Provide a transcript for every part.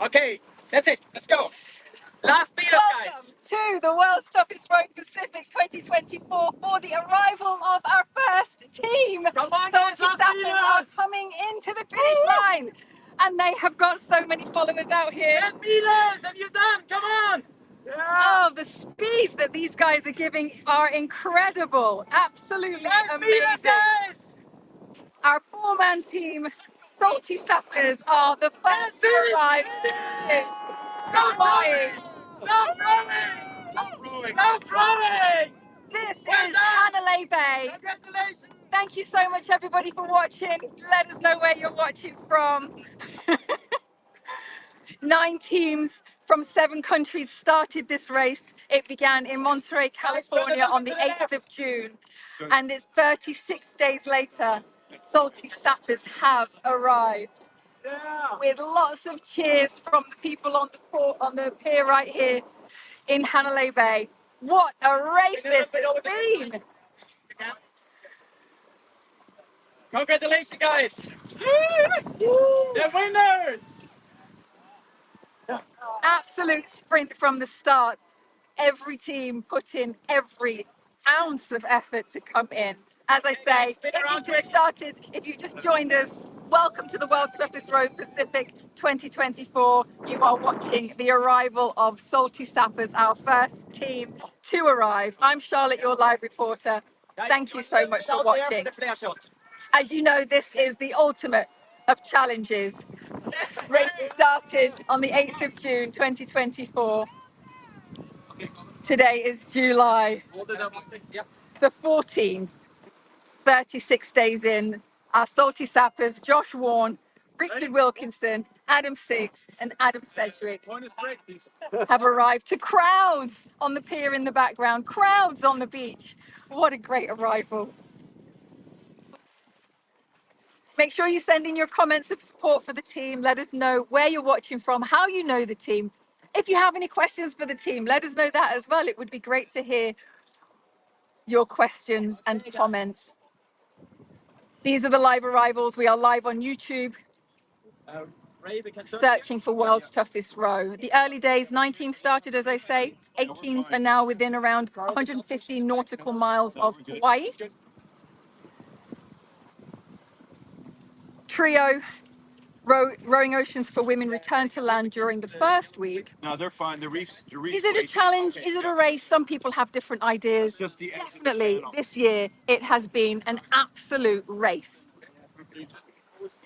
Okay, that's it. Let's go. Last beat us, guys. Welcome to the World's Toughest Road Pacific 2024 for the arrival of our first team. Come on, guys, Salty last Sappers are meters. coming into the finish line, and they have got so many followers out here. 10 meters. Have you done? Come on. Yeah. Oh, the speeds that these guys are giving are incredible. Absolutely 5 meters, amazing. guys. Our four-man team, Salty Sappers, are the first to arrive. Stop rowing! Stop rowing! Stop rowing! Stop rowing! This Well is done. Hanalei Bay. Congratulations! Thank you so much, everybody, for watching. Let us know where you're watching from. 9 teams from 7 countries started this race. It began in Monterey, California on the 8th of June. And it's 36 days later, Salty Sappers have arrived. Yeah. With lots of cheers from the people on the pier right here in Hanalei Bay. What a race this has been! Congratulations, guys! The winners! Absolute sprint from the start. Every team put in every ounce of effort to come in. As I say, if you just joined us, welcome to the World's Toughest Road Pacific 2024. You are watching the arrival of Salty Sappers, our first team to arrive. I'm Charlotte, your live reporter. Thank you so much for watching. As you know, this is the ultimate of challenges. This race started on the 8th of June 2024. Today is July the 14th, 36 days in. Our Salty Sappers, Josh Warren, Richard Wilkinson, Adam Six, and Adam Sedgwick have arrived to crowds on the pier in the background, crowds on the beach. What a great arrival. Make sure you send in your comments of support for the team. Let us know where you're watching from, how you know the team. If you have any questions for the team, let us know that as well. It would be great to hear your questions and comments. These are the live arrivals. We are live on YouTube, searching for World's Toughest Row. The early days, 9 teams started, as I say. 8 teams are now within around 150 nautical miles of Hawaii. Trio rowing oceans for women returned to land during the first week. No, they're fine. The reefs. Is it a challenge? Is it a race? Some people have different ideas. Definitely, this year, it has been an absolute race.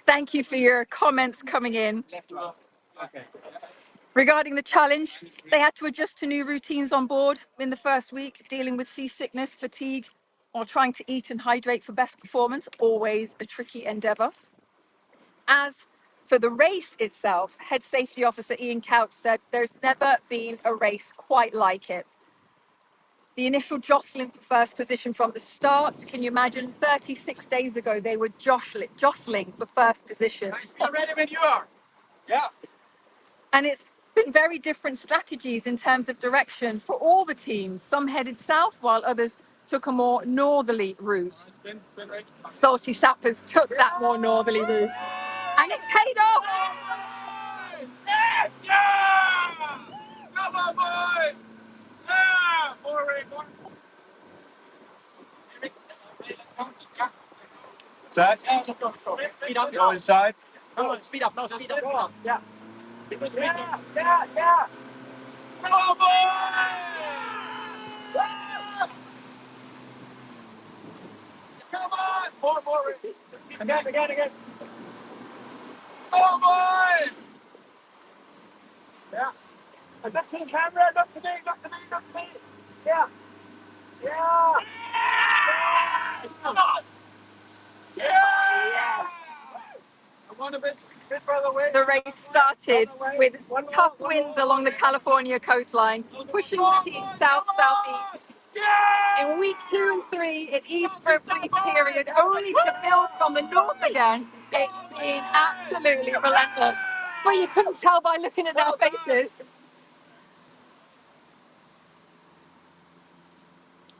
Thank you for your comments coming in. Regarding the challenge, they had to adjust to new routines on board in the first week, dealing with seasickness, fatigue, or trying to eat and hydrate for best performance, always a tricky endeavor. As for the race itself, Head Safety Officer Ian Couch said there's never been a race quite like it. The initial jostling for first position from the start, can you imagine 36 days ago they were jostling for first position. We're ready when you are. Yeah. And it's been very different strategies in terms of direction for all the teams. Some headed south while others took a more northerly route. Salty Sappers took that more northerly route. And it paid off! Yeah! Come on, boys! Yeah! More. Set. Speed up. Go inside. Come on, speed up. No, speed up. Yeah. Yeah. Come on, boys! Come on! More. Again. Come on, boys! Yeah. And look to the camera, look to me. Yeah. Come on! Yeah! I want a bit further away. The race started with tough winds along the California coastline, pushing the team south-southeast. In week 2 and 3, it eased for a brief period, only to build from the north again. It's been absolutely relentless. But you couldn't tell by looking at their faces.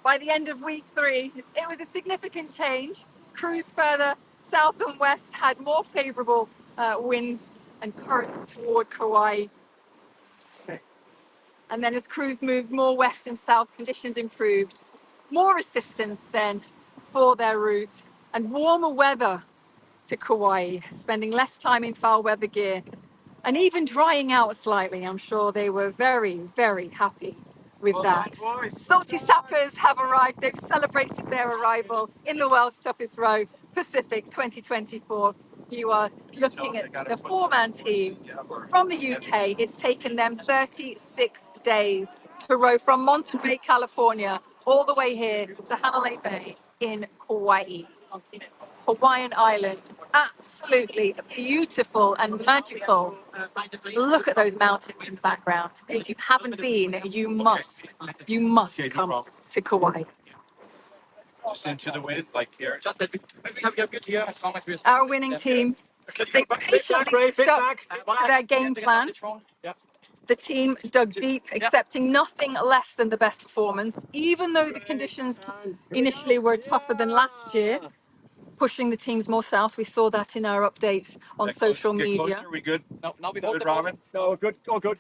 By the end of week 3, it was a significant change. Crews further south and west had more favourable winds and currents toward Kauai. And then as crews moved more west and south, conditions improved. More assistance then for their route and warmer weather to Kauai, spending less time in foul weather gear and even drying out slightly. I'm sure they were very, very happy with that. Salty Sappers have arrived. They've celebrated their arrival in the World's Toughest Row Pacific 2024. You are looking at the four-man team from the UK. It's taken them 36 days to row from Monterey, California, all the way here to Hanalei Bay in Kauai. Hawaiian island, absolutely beautiful and magical. Look at those mountains in the background. If you haven't been, you must come to Kauai. Listen to the wind, like here. Our winning team, they patiently stuck to their game plan. The team dug deep, accepting nothing less than the best performance, even though the conditions initially were tougher than last year, pushing the teams more south. We saw that in our updates on social media. Closer. Are we good? No, now we hold the Robin. No, good. All good.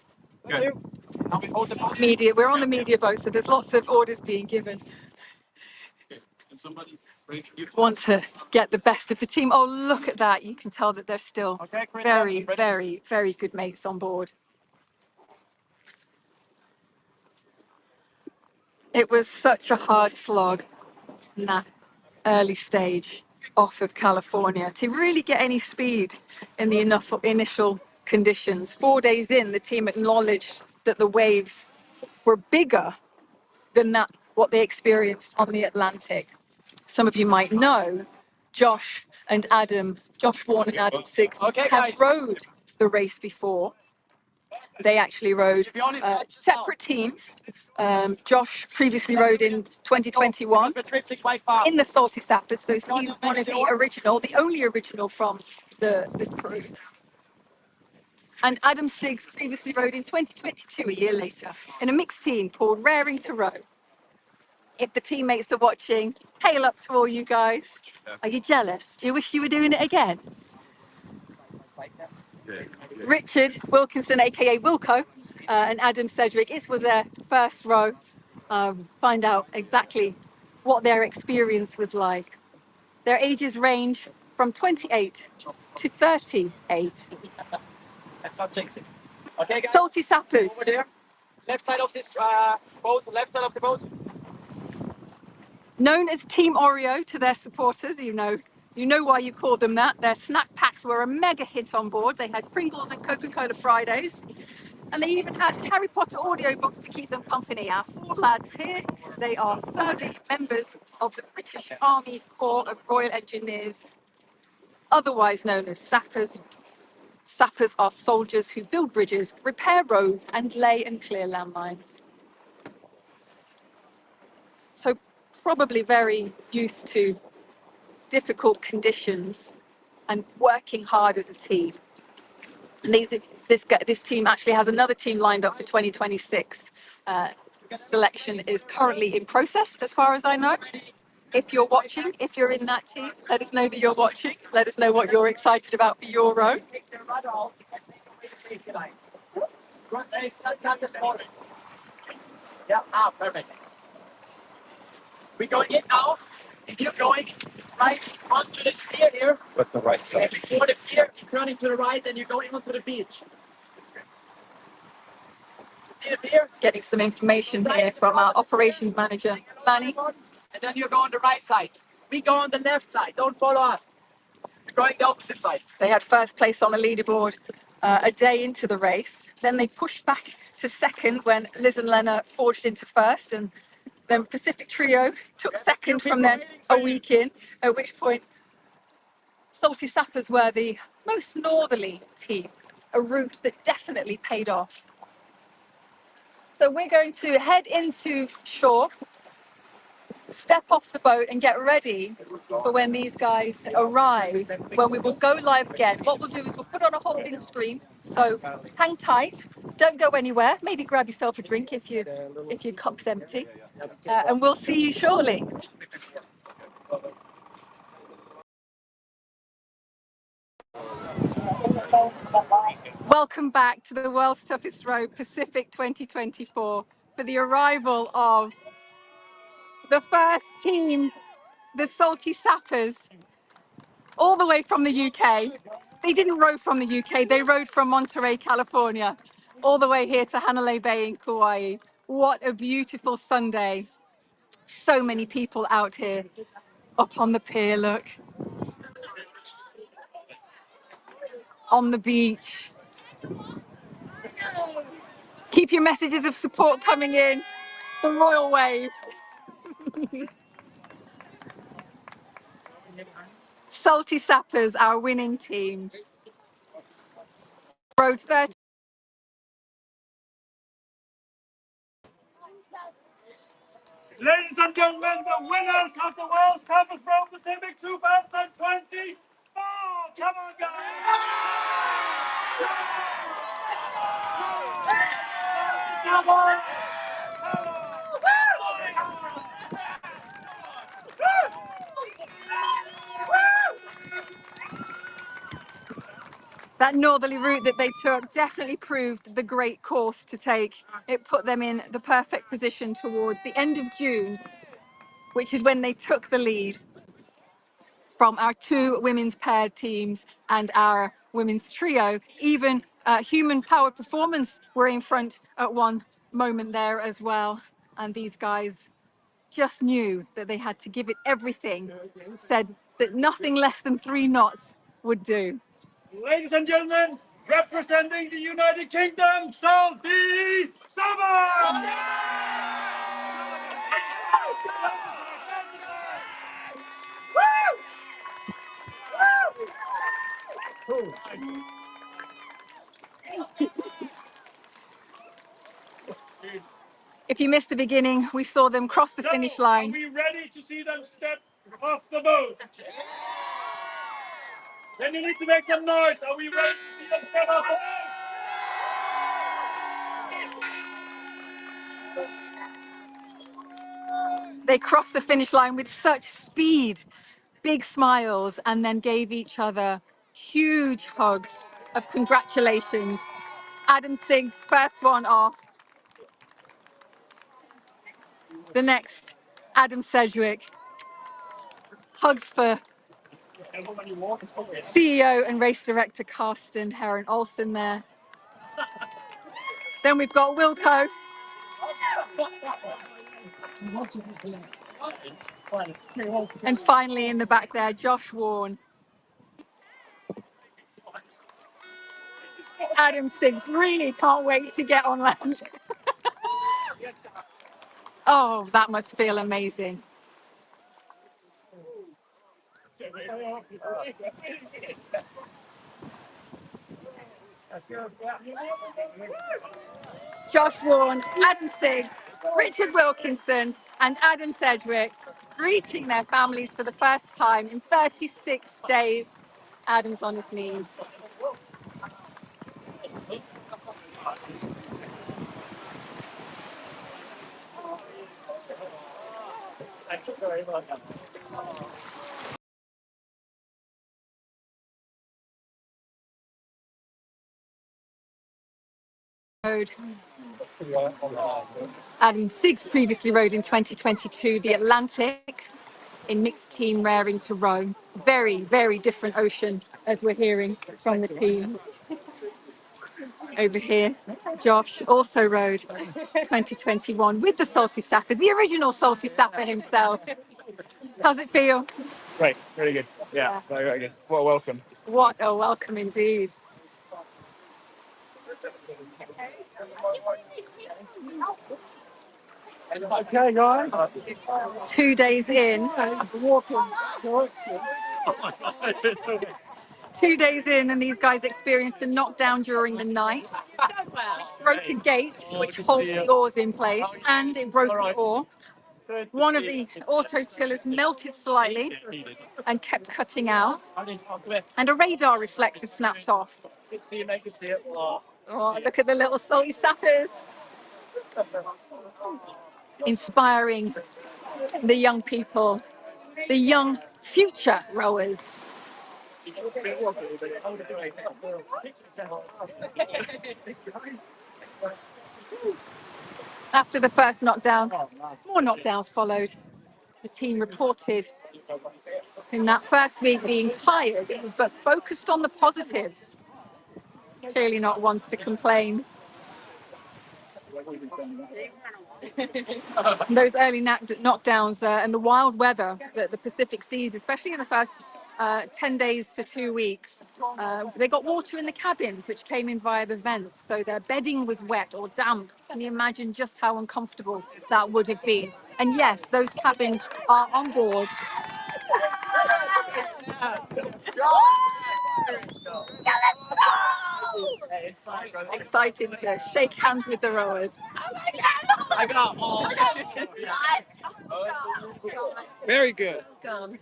Good. Now we hold the boat. Media. We're on the media boat, so there's lots of orders being given. Want to get the best of the team. Oh, look at that. You can tell that they're still very, very, very good mates on board. It was such a hard slog in that early stage off of California to really get any speed in the initial conditions. 4 days in, the team acknowledged that the waves were bigger than what they experienced on the Atlantic. Some of you might know Josh Warren and Adam Siggs have rowed the race before. They actually rowed separate teams. Josh previously rowed in 2021 in the Salty Sappers, so he's one of the only original from the crew. And Adam Siggs previously rowed in 2022, a year later, in a mixed team called Raring to Row. If the teammates are watching, hail up to all you guys. Are you jealous? Do you wish you were doing it again? Richard Wilkinson, aka Wilco, and Adam Sedgwick, this was their first row. Find out exactly what their experience was like. Their ages range from 28 to 38. That's not chasing. Okay, guys. Salty Sappers. Over there. Left side of this boat. Left side of the boat. Known as Team Oreo to their supporters, you know why you call them that. Their snack packs were a mega hit on board. They had Pringles and Coca-Cola Fridays. And they even had Harry Potter audiobooks to keep them company. Our four lads here, they are serving members of the British Army Corps of Royal Engineers, otherwise known as Sappers. Sappers are soldiers who build bridges, repair roads, and lay and clear landmines. So probably very used to difficult conditions and working hard as a team. And this team actually has another team lined up for 2026. Selection is currently in process, as far as I know. If you're watching, if you're in that team, let us know that you're watching. Let us know what you're excited about for your row. Yeah, perfect. We're going in now. If you're going right onto this pier here. But the right side. Before the pier, you're turning to the right and you're going onto the beach. See the pier? Getting some information here from our operations manager, Manny. And then you go on the right side. We go on the left side. Don't follow us. We're going the opposite side. They had first place on the leaderboard a day into the race. Then they pushed back to second when Liz and Lena forged into first, and then Pacific Trio took second from them a week in, at which point Salty Sappers were the most northerly team, a route that definitely paid off. So we're going to head into shore, step off the boat and get ready for when these guys arrive, when we will go live again. What we'll do is we'll put on a holding stream, so hang tight, don't go anywhere, maybe grab yourself a drink if your cup's empty, and we'll see you shortly. welcome back to the World's Toughest Row Pacific 2024 for the arrival of the first team, the Salty Sappers, all the way from the UK. They didn't row from the UK, they rowed from Monterey, California, all the way here to Hanalei Bay in Kauai. What a beautiful Sunday. So many people out here up on the pier, look, on the beach. Keep your messages of support coming in. The royal wave. Salty Sappers, our winning team. Rowed 30. Ladies and gentlemen, the winners of the World's Toughest Row Pacific 2024. Come on, guys. That northerly route that they took definitely proved the great course to take. It put them in the perfect position towards the end of June, which is when they took the lead from our two women's paired teams and our women's trio. Even human powered performance were in front at one moment there as well. And these guys just knew that they had to give it everything, said that nothing less than 3 knots would do. Ladies and gentlemen, representing the United Kingdom, Salty Sappers! If you missed the beginning, we saw them cross the finish line. Are we ready to see them step off the boat? Then you need to make some noise. Are we ready to see them step off the boat? They crossed the finish line with such speed, big smiles, and then gave each other huge hugs of congratulations. Adam Sig's first one off. The next, Adam Sedgwick. Hugs for CEO and race director Karsten Heron Olsen there. Then we've got Wilco. And finally in the back there, Josh Warren. Adam Siggs really can't wait to get on land. Oh, that must feel amazing. Josh Warren, Adam Siggs, Richard Wilkinson, and Adam Sedgwick greeting their families for the first time in 36 days. Adam's on his knees. Adam Siggs previously rode in 2022 the Atlantic in mixed team raring to row. Very, very different ocean, as we're hearing from the teams. Over here, Josh also rode 2021 with the Salty Sappers, the original Salty Sapper himself. How's it feel? Great, really good. Yeah, very, very good. What a welcome. What a welcome indeed. Okay, guys. 2 days in. 2 days in, and these guys experienced a knockdown during the night, which broke a gate, which holds the oars in place, and it broke an oar. One of the auto tillers melted slightly and kept cutting out, and a radar reflector snapped off. Oh, look at the little Salty Sappers. Inspiring the young people, the young future rowers. After the first knockdown, more knockdowns followed. The team reported in that first week being tired, but focused on the positives. Clearly not ones to complain. Those early knockdowns and the wild weather that the Pacific sees, especially in the first 10 days to 2 weeks. They got water in the cabins, which came in via the vents, so their bedding was wet or damp. Can you imagine just how uncomfortable that would have been? And yes, those cabins are on board. Excited to shake hands with the rowers. I got all. Very good. Gone.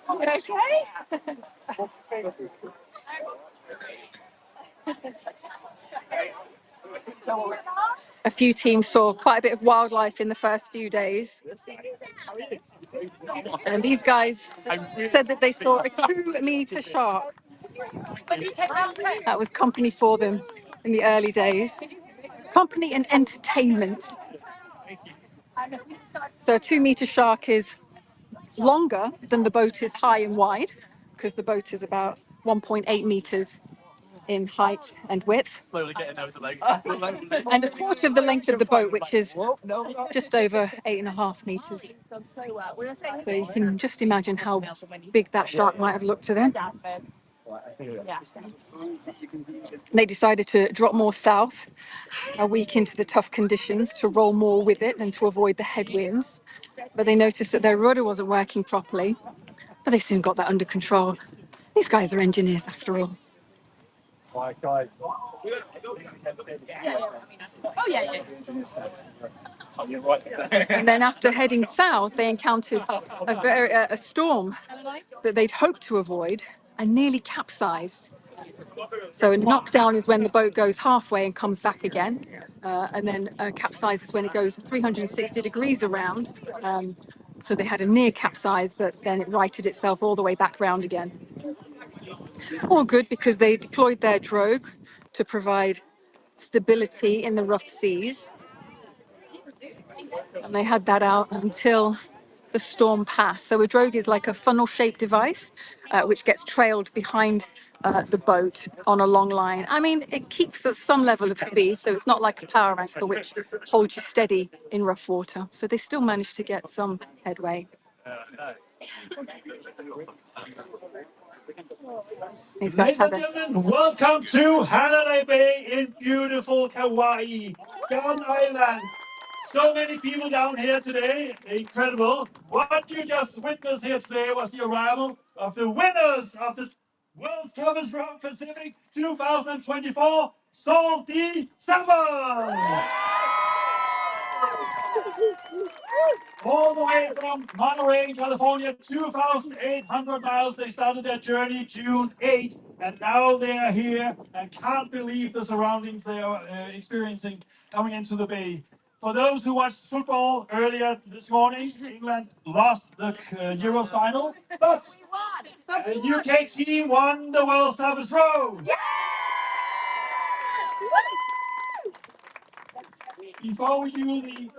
Okay. A few teams saw quite a bit of wildlife in the first few days. And these guys said that they saw a 2-meter shark. That was company for them in the early days. Company and entertainment. So a 2-meter shark is longer than the boat is high and wide, because the boat is about 1.8 meters in height and width. And a quarter of the length of the boat, which is just over 8.5 meters. So you can just imagine how big that shark might have looked to them. They decided to drop more south a week into the tough conditions to roll more with it and to avoid the headwinds. But they noticed that their rudder wasn't working properly, but they soon got that under control. These guys are engineers after all. And then after heading south, they encountered a storm that they'd hoped to avoid and nearly capsized. So a knockdown is when the boat goes halfway and comes back again. And then capsize is when it goes 360 degrees around. So they had a near capsize, but then it righted itself all the way back round again. All good because they deployed their drogue to provide stability in the rough seas. And they had that out until the storm passed. So a drogue is like a funnel-shaped device, which gets trailed behind the boat on a long line. I mean, it keeps at some level of speed, so it's not like a power anchor, which holds you steady in rough water. So they still managed to get some headway. These guys Ladies have and it. gentlemen, welcome to Hanalei Bay in beautiful Hawaii, Gun Island. So many people down here today, incredible. What you just witnessed here today was the arrival of the winners of the World's Toughest Road Pacific 2024, Salty Sappers. All the way from Monterey, California, 2,800 miles. They started their journey June 8th, and now they are here and can't believe the surroundings they are experiencing coming into the bay. For those who watched football earlier this morning, England lost the Euro final, but the UK team won the World's Toughest Road. Before we do the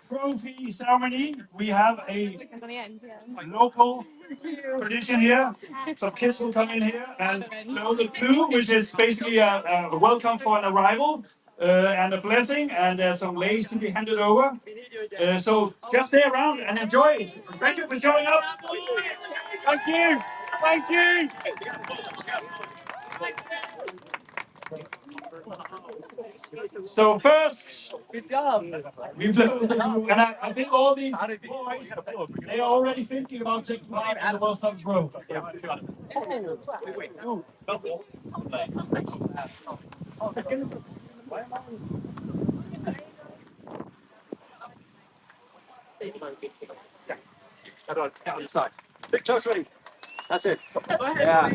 trophy ceremony, we have a local tradition here. Some kids will come in here and blow the coup, which is basically a welcome for an arrival and a blessing, and there's some lace to be handed over. So just stay around and enjoy it. Thank you for showing up. Thank you. Thank you. So first, good job. We blew the coup, and I think all these boys, they are already thinking about taking part in the World Toughest Road. Big toes ready. That's it. Yeah.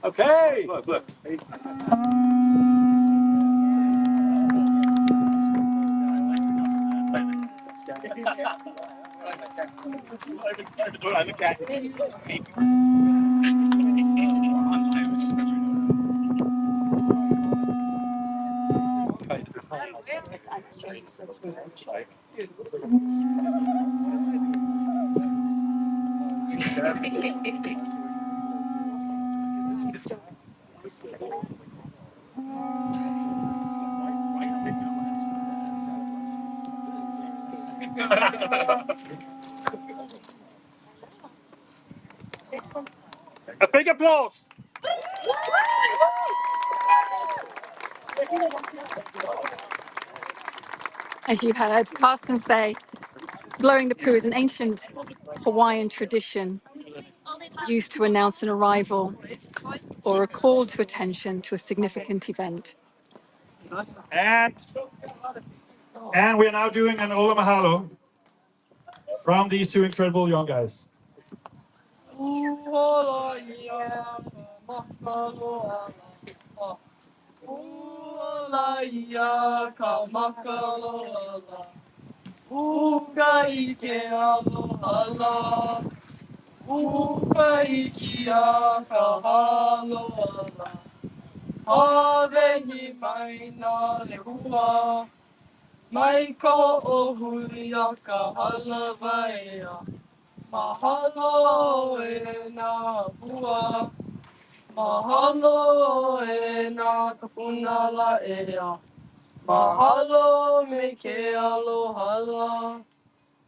Okay. Look. A big applause. As you heard Carsten say, blowing the poo is an ancient Hawaiian tradition used to announce an arrival or a call to attention to a significant event. And we are now doing an Ola Mahalo from these two incredible young guys. Mai ko o hui a ka halawai a. Mahalo e nā hua. Mahalo e nā kapunala e a. Mahalo me ke alohala.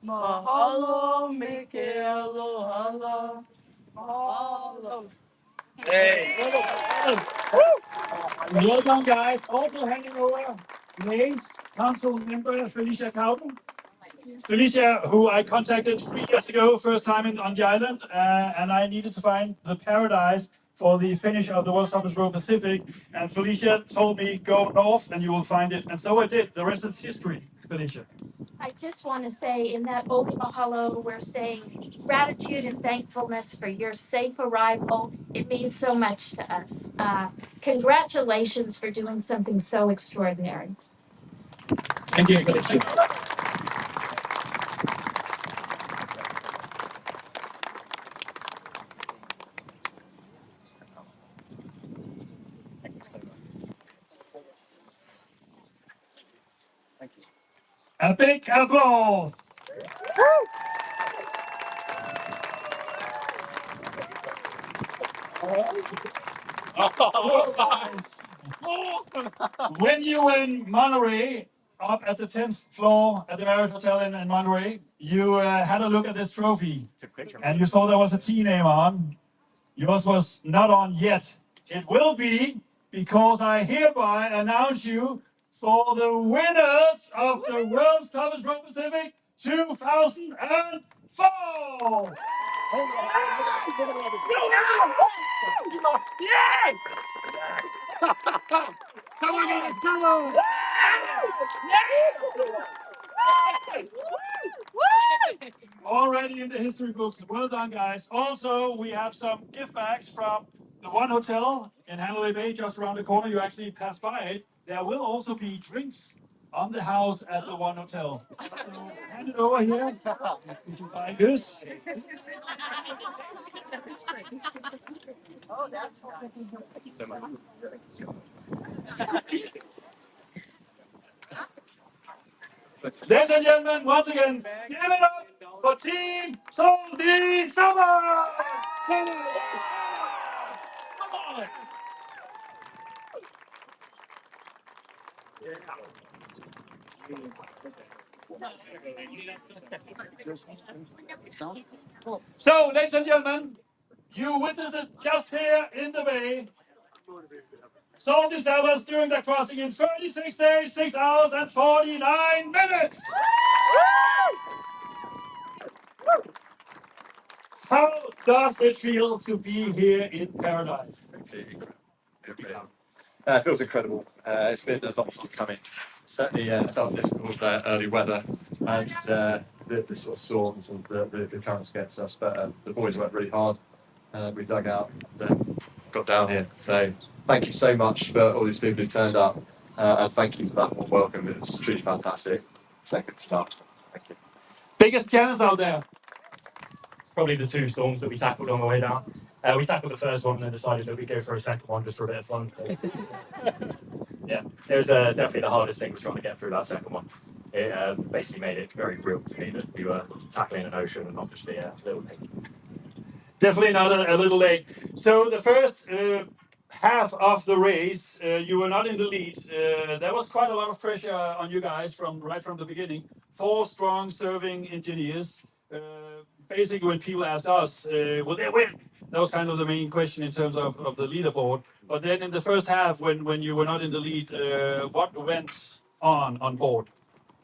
Mahalo me ke alohala. Mahalo. Hey. Well done, guys. Also handing over Lay's council member Felicia Cowden. Felicia, who I contacted 3 years ago, first time on the island, and I needed to find the paradise for the finish of the World Sappers Row Pacific. And Felicia told me, go north and you will find it. And so I did. The rest is history, Felicia. I just want to say in that Oli Mahalo, we're saying gratitude and thankfulness for your safe arrival. It means so much to us. Congratulations for doing something so extraordinary. Thank you, Felicia. A big applause. When you were in Monterey, up at the 10th floor at the Marriott Hotel in Monterey, you had a look at this trophy, and you saw there was a T name on. Yours was not on yet. It will be, because I hereby announce you for the winners of the World Sappers Row Pacific 2004. Yes! Come on, guys, come on! Already in the history books. Well done, guys. Also, we have some gift bags from the One Hotel in Hanalei Bay, just around the corner. You actually pass by it. There will also be drinks on the house at the One Hotel. So hand it over here. Like this. Ladies and gentlemen, once again, give it up for Team Salty Summer! Come on! So, ladies and gentlemen, you witnessed it just here in the bay. Salty Sappers doing their crossing in 36 days, 6 hours and 49 minutes. How does it feel to be here in paradise? It feels incredible. It's been a long time coming. Certainly felt difficult with early weather and the sort of storms and the currents against us, but the boys worked really hard. We dug out and got down here. So thank you so much for all these people who turned up, and thank you for that warm welcome. It's truly fantastic. Second to none. Thank you. Biggest challenge out there? Probably the two storms that we tackled on the way down. We tackled the first one and then decided that we'd go for a second one just for a bit of fun. So, yeah, it was definitely the hardest thing was trying to get through that second one. It basically made it very real to me that we were tackling an ocean and not just a little lake. Definitely not a little late. So the first half of the race, you were not in the lead. There was quite a lot of pressure on you guys right from the beginning. 4 strong serving engineers. Basically, when people asked us, will they win? That was kind of the main question in terms of the leaderboard. But then in the first half, when you were not in the lead, what went on board?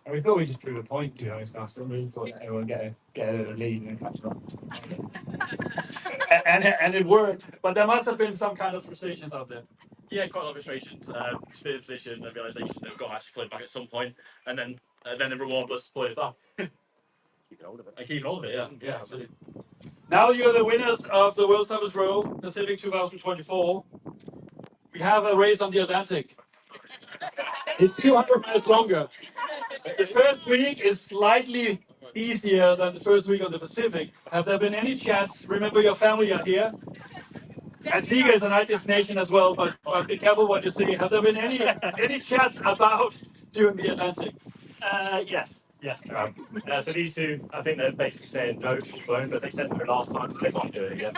And we thought we just proved a point, to be honest, Gaston. We thought that everyone get a lead and then catch up. And it worked. But there must have been some kind of frustrations out there. Yeah, quite a lot of frustrations. Split of position, the realisation that we've got to actually float back at some point, and then the reward was float it back. Keeping hold of it. I keep hold of it, yeah, absolutely. Now you're the winners of the World Sappers Row Pacific 2024. We have a race on the Atlantic. It's 200 miles longer. The first week is slightly easier than the first week on the Pacific. Have there been any chats? Remember, your family are here. Antigua is a nice destination as well, but be careful what you say. Have there been any chats about doing the Atlantic? Yes. So these two, I think they're basically saying no full blown, but they said no last time, so they might do it again.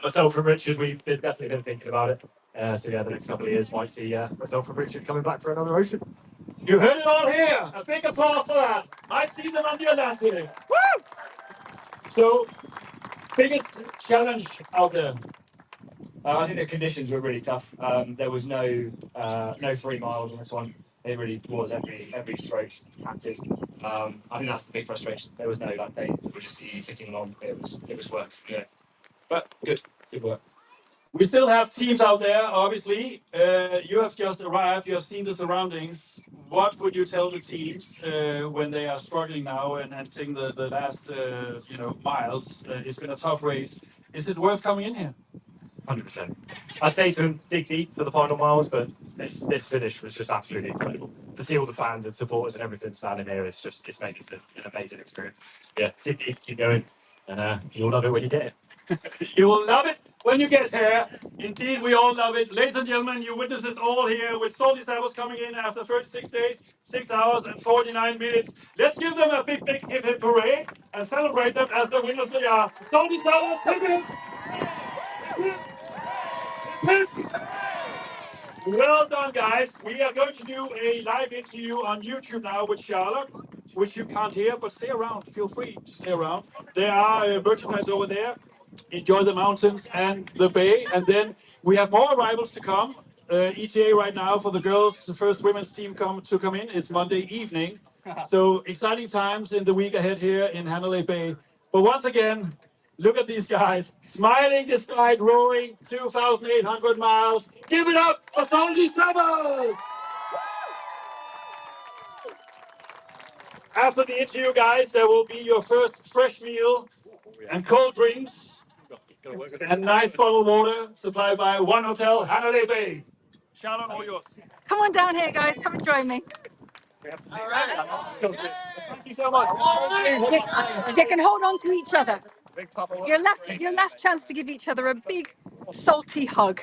Myself and Richard, we've definitely been thinking about it. So yeah, the next couple of years might see myself and Richard coming back for another ocean. You heard it all here. A big applause for that. I've seen them on the Atlantic. Woo! So, biggest challenge out there? I think the conditions were really tough. There was no 3 miles on this one. It really was every stroke practice. I think that's the big frustration. There was no days that were just easy ticking along. It was work. Yeah, but good work. We still have teams out there, obviously. You have just arrived, you have seen the surroundings. What would you tell the teams when they are struggling now and taking the last miles? It's been a tough race. Is it worth coming in here? 100%. I'd say to him, dig deep for the final miles, but this finish was just absolutely incredible. To see all the fans and supporters and everything standing here, it's made it an amazing experience. Yeah, dig deep, keep going, and you'll love it when you get it. You will love it when you get here. Indeed, we all love it. Ladies and gentlemen, you witness it all here with Salty Sappers coming in after 36 days, 6 hours and 49 minutes. Let's give them a big hip hip hooray and celebrate them as the winners they are. Salty Sappers, hip hip! Hip hip! Well done, guys. We are going to do a live interview on YouTube now with Charlotte, which you can't hear, but stay around. Feel free to stay around. There are merchandise over there. Enjoy the mountains and the bay. And then we have more arrivals to come. ETA right now for the girls, the first women's team to come in is Monday evening. So exciting times in the week ahead here in Hanalei Bay. But once again, look at these guys, smiling despite rowing 2,800 miles. Give it up for Salty Sappers! After the interview, guys, there will be your first fresh meal and cold drinks and nice bottled water supplied by One Hotel, Hanalei Bay. Charlotte, all yours. Come on down here, guys. Come and join me. Thank you so much. You can hold on to each other. Your last chance to give each other a big, salty hug.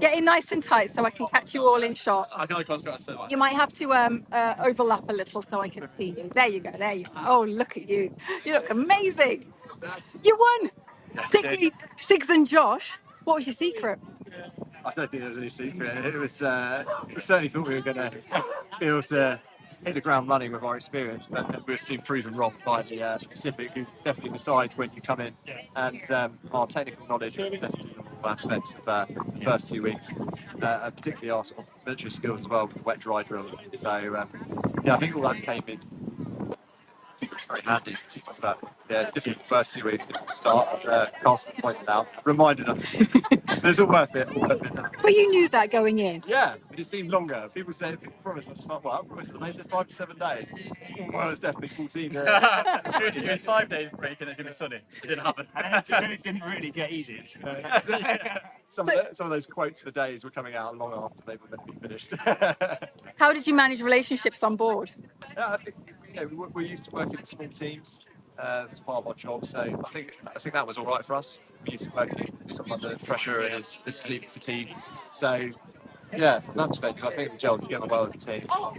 Get in nice and tight so I can catch you all in shot. I can only concentrate on so much. You might have to overlap a little so I can see you. There you go. There you go. Oh, look at you. You look amazing. You won. Particularly Sigs and Josh. What was your secret? I don't think there was any secret. It was. We certainly thought we were going to be able to hit the ground running with our experience, but we've seen proven wrong by the Pacific, who definitely decides when you come in. And our technical knowledge was tested in all aspects of the first 2 weeks, and particularly our sort of military skills as well, with the wet dry drill. So I think all that came in. It was very handy for teams, but yeah, difficult first 2 weeks, difficult start, as Carsten pointed out, reminded us. But it's all worth it. But you knew that going in. Yeah, but it seemed longer. People say, promised us, well, I promised them, they said 5 to 7 days. Well, it's definitely 14. It was 5 days break and it's going to be sunny. It didn't happen. It didn't really get easy. Some of those quotes for days were coming out long after they were meant to be finished. How did you manage relationships on board? Yeah, I think we're used to working in small teams. It's part of our job, so I think that was all right for us. We used to working sort of under pressure and it's sleep fatigue. So yeah, from that perspective, I think we gelled together well as a team. I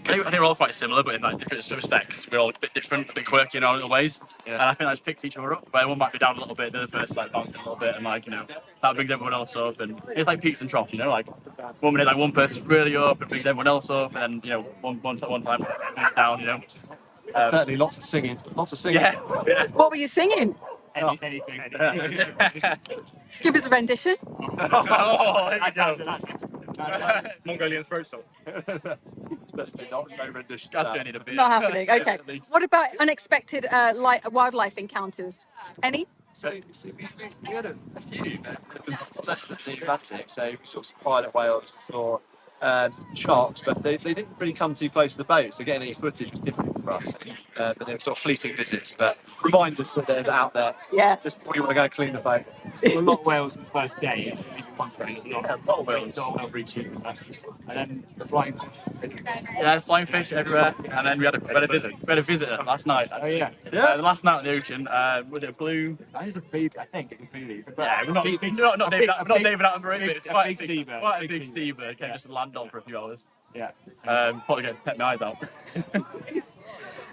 think we're all quite similar, but in like different respects. We're all a bit different, a bit quirky in our little ways. Yeah. And I think that just picks each other up. Where one might be down a little bit, the other person like bouncing a little bit, and like that brings everyone else up. And it's like peaks and troughs, like 1 minute like one person's really up and brings everyone else up, and then one time down. Certainly lots of singing. Yeah. What were you singing? Anything. Give us a rendition. Oh, there we go. Mongolian throat song. Definitely not no rendition. That's going to need a bit. Not happening. Okay. What about unexpected wildlife encounters? Any? So we had a few, but it was less than the Atlantic. So we sort of pilot whales for sharks, but they didn't really come too close to the boat. So getting any footage was difficult for us. But they were sort of fleeting visits, but remind us that they're out there. Yeah. Just before you want to go and clean the boat. A lot of whales the first day. There's a lot of whales, all breaches and that. And then the flying fish. Yeah, flying fish everywhere, and then we had a visitor last night. Oh yeah. The last night in the ocean, was it a blue? That is a big, I think it's a blue. Yeah, we're not David Attenborough, but it's quite big seabird. Quite a big seabird. Came just to land on for a few hours. Yeah. Probably going to pet my eyes out.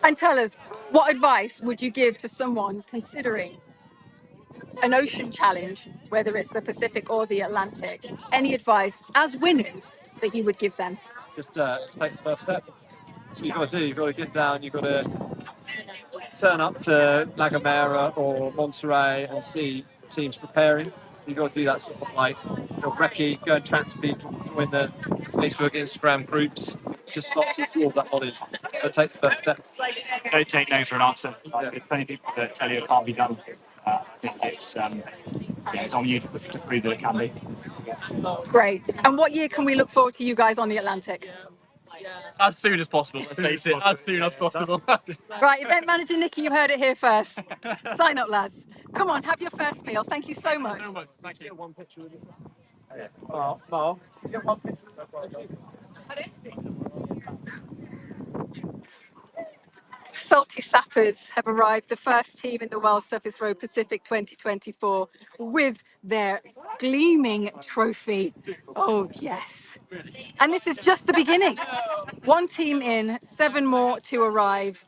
And tell us, what advice would you give to someone considering an ocean challenge, whether it's the Pacific or the Atlantic? Any advice as winners that you would give them? Just take the first step. That's what you've got to do. You've got to get down. You've got to turn up to La Gomera or Monterey and see teams preparing. You've got to do that sort of like recce, go and chat to people, join the Facebook, Instagram groups. Just start to absorb that knowledge. Take the first step. Don't take no for an answer. There's plenty of people that tell you it can't be done. I think it's on you to prove that it can be. Great. And what year can we look forward to you guys on the Atlantic? As soon as possible, let's face it. As soon as possible. Right, event manager Nikki, you heard it here first. Sign up, lads. Come on, have your first meal. Thank you so much. Thank you. One picture with you. Smile. Get one picture. Salty Sappers have arrived, the first team in the World Toughest Road Pacific 2024, with their gleaming trophy. Oh, yes. And this is just the beginning. One team in, 7 more to arrive.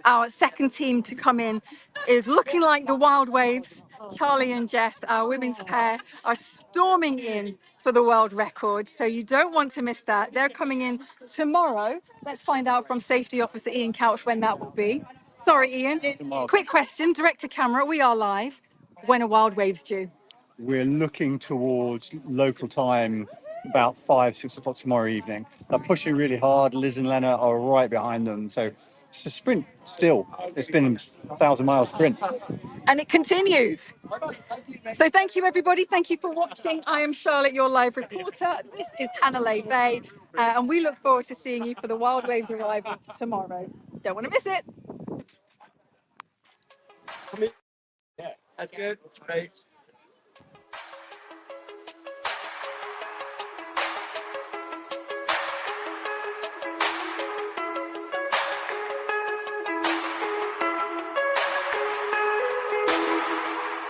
Our second team to come in is looking like the Wild Waves. Charlie and Jess, our women's pair, are storming in for the world record. So you don't want to miss that. They're coming in tomorrow. Let's find out from Safety Officer Ian Couch when that will be. Sorry, Ian. Quick question, direct to camera. We are live. When are Wild Waves due? We're looking towards local time about 5-6 o'clock tomorrow evening. They're pushing really hard. Liz and Lena are right behind them. So it's a sprint still. It's been a 1,000-mile sprint. And it continues. So thank you, everybody. Thank you for watching. I am Charlotte, your live reporter. This is Hanalei Bay. And we look forward to seeing you for the Wild Waves arrival tomorrow. Don't want to miss it. That's good. Great.